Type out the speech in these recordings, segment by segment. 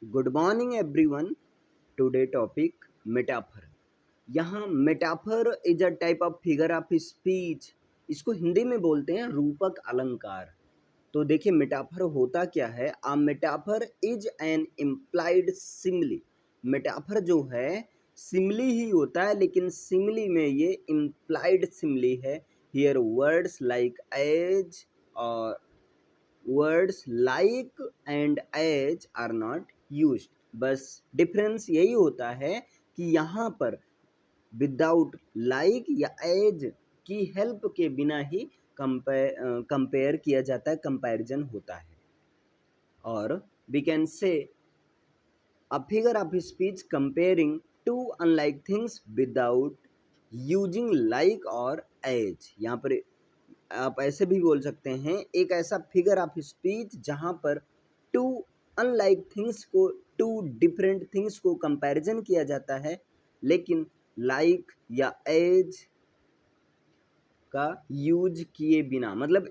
Good morning everyone. Today topic metaphor. यहाँ metaphor is a type of figure of speech. इसको हिंदी में बोलते हैं रूपक अलंकार। तो देखिए मेटाफर होता क्या है। आ metaphor is an implied simile. Metaphor जो है सिमिली ही होता है, लेकिन सिमिली में ये इम्प्लाइड सिमिली है। हियर वर्ड्स लाइक एज और words like and as are not used. बस डिफरेंस यही होता है कि यहाँ पर विदाउट लाइक या एज की हेल्प के बिना ही कंपेयर किया जाता है, कंपैरिजन होता है। और we can say a figure of speech comparing to unlike things without using like और एज। यहाँ पर आप ऐसे भी बोल सकते हैं, एक ऐसा फिगर ऑफ स्पीच जहाँ पर टू अनलाइक थिंग्स को, टू डिफरेंट थिंग्स को कंपैरिजन किया जाता है, लेकिन लाइक या एज का यूज किए बिना, मतलब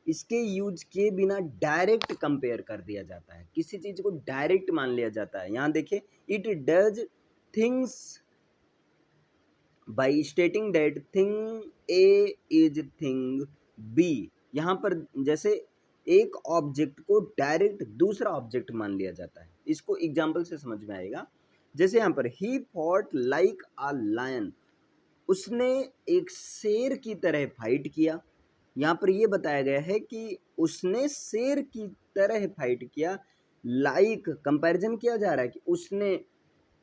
इसके यूज किए बिना डायरेक्ट कंपेयर कर दिया जाता है। किसी चीज को डायरेक्ट मान लिया जाता है। यहाँ देखिए, it does things by stating that thing A is thing B। यहाँ पर जैसे एक ऑब्जेक्ट को डायरेक्ट दूसरा ऑब्जेक्ट मान लिया जाता है। इसको एग्जाम्पल से समझ में आएगा। जैसे यहाँ पर he fought like a lion, उसने एक शेर की तरह फाइट किया। यहाँ पर ये बताया गया है कि उसने शेर की तरह फाइट किया। लाइक कंपैरिजन किया जा रहा है कि उसने,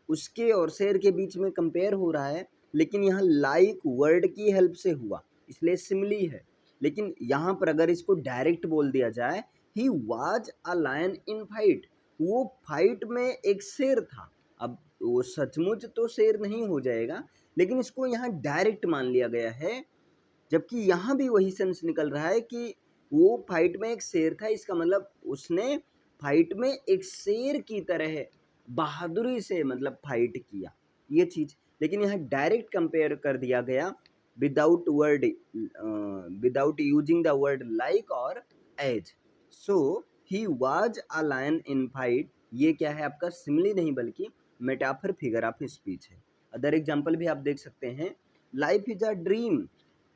उसके और शेर के बीच में कंपेयर हो रहा है, लेकिन यहाँ लाइक वर्ड की हेल्प से हुआ, इसलिए सिमिली है। लेकिन यहाँ पर अगर इसको डायरेक्ट बोल दिया जाए, he was a lion in fight, वो फाइट में एक शेर था। अब वो सचमुच तो शेर नहीं हो जाएगा, लेकिन इसको यहाँ डायरेक्ट मान लिया गया है। जबकि यहाँ भी वही सेंस निकल रहा है कि वो फाइट में एक शेर था। इसका मतलब उसने फाइट में एक शेर की तरह बहादुरी से मतलब फाइट किया, ये चीज। लेकिन यहाँ डायरेक्ट कंपेयर कर दिया गया without word, without using the word like और as. So he was a lion in fight, ये क्या है आपका सिमिली नहीं बल्कि मेटाफर फिगर ऑफ स्पीच है। अदर एग्जाम्पल भी आप देख सकते हैं। लाइफ इज अ ड्रीम,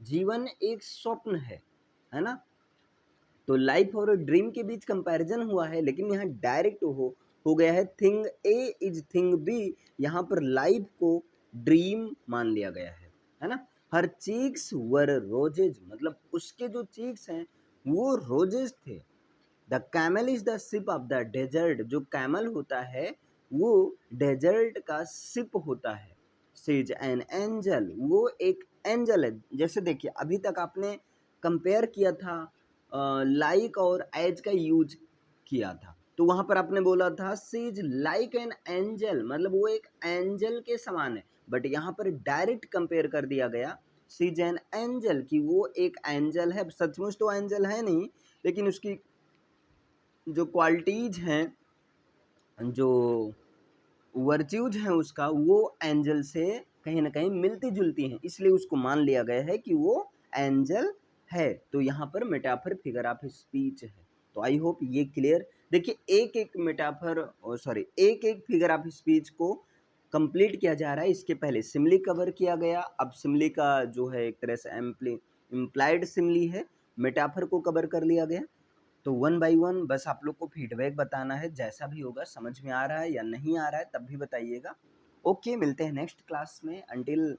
जीवन एक स्वप्न है ना। तो लाइफ और ड्रीम के बीच कंपैरिजन हुआ है, लेकिन यहाँ डायरेक्ट हो गया है thing A is thing B. यहाँ पर लाइफ को ड्रीम मान लिया गया है ना। हर चीक्स वर रोजेज, मतलब उसके जो चीक्स हैं वो रोजेज थे। The camel is the ship of the desert, जो कैमल होता है वो डेजर्ट का सिप होता है। सीज एन एंजल, वो एक एंजल है। जैसे देखिए अभी तक आपने कंपेयर किया था, लाइक और एज का यूज किया था, तो वहां पर आपने बोला था सीज लाइक एन एंजल, मतलब वो एक एंजल के समान है। बट यहाँ पर डायरेक्ट कंपेयर कर दिया गया सीज एन एंजल, कि वो एक एंजल है। सचमुच तो एंजल है नहीं, लेकिन उसकी जो क्वालिटीज हैं, जो वर्च्यूज हैं उसका, वो एंजल से कहीं ना कहीं मिलती जुलती हैं, इसलिए उसको मान लिया गया है कि वो एंजल है। तो यहाँ पर मेटाफर फिगर ऑफ स्पीच है। तो आई होप ये क्लियर। देखिए एक एक मेटाफर, सॉरी एक एक फिगर ऑफ स्पीच को कंप्लीट किया जा रहा है। इसके पहले सिमिली कवर किया गया, अब सिमिली का जो है एक तरह से इम्प्लाइड सिमिली है, मेटाफर को कवर कर लिया गया। तो वन बाय वन बस आप लोग को फीडबैक बताना है, जैसा भी होगा, समझ में आ रहा है या नहीं आ रहा है तब भी बताइएगा। ओके, मिलते हैं नेक्स्ट क्लास में। Until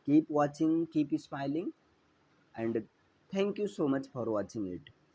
keep watching, keep smiling and thank you so much for watching it.